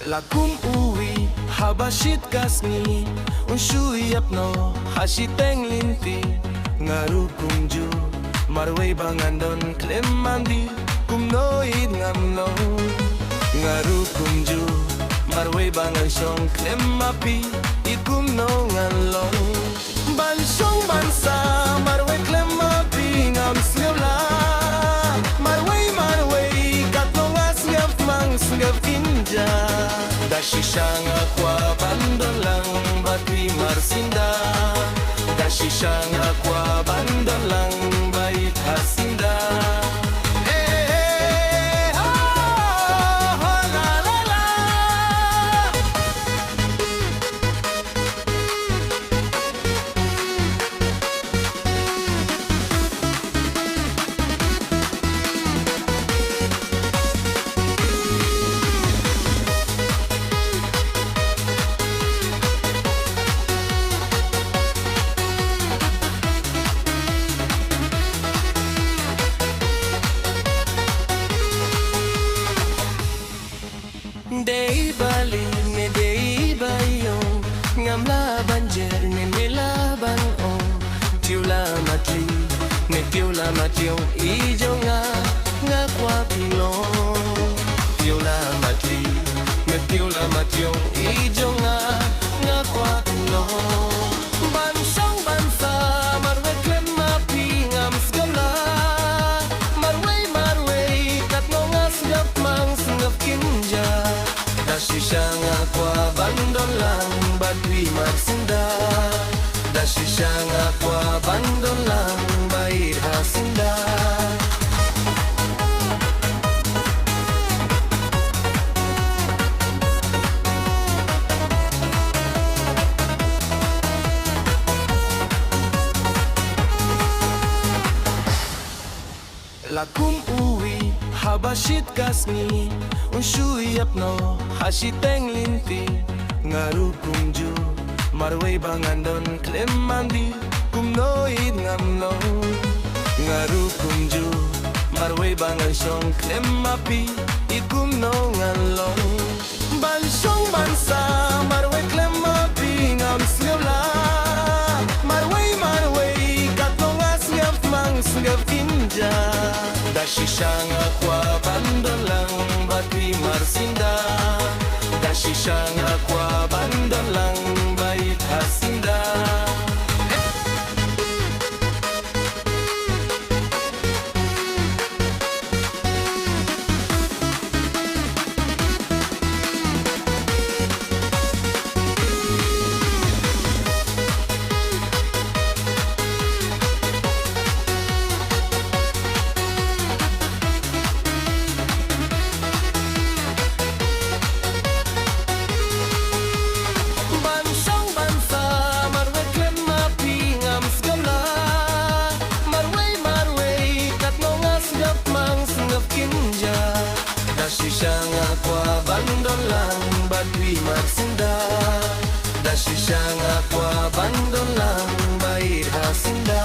Lakum uwi habashit kasni unshui apno hasiteng linti ngaru kumju marway bangandon klemandi kumnoid ngamno ngaru kumju marway bangan song klemapi ikumno ngalong bansong bansa marway klemapi ngam sngavla marway katongas ngap mang sngap kinja dashisang aqua bandolang batwi marsinda dashisang aqua bandolang bait hasinda Dei bali ne dei bayong ngamla banjer ne nilaban on tiula matli ne tiula mationg ijonga nga kwa pilong tiula matli ne tiula mationg ijonga nga kwa pilong bansong bansa marwe klemapi ngam skala marway katnongas ngap mang sngap kinja dashisang aqua bandolang batwi marsinda dashisang aqua bandolang bait hasinda Lakum uwi habashit kasni unshui apno hasiteng linti ngaru kumju marway bangandon klemandi kumnoid ngamno ngaru kumju marway bangan song klemapi ikumno ngalong bansong bansa marway klemapi ngam sngavla marway katongas ngap mang sngap kinja dashisang aqua bandolang batwi marsinda dashisang aqua bandolang bait hasinda dashisang aqua bandolang batwi marsinda dashisang aqua bandolang bait hasinda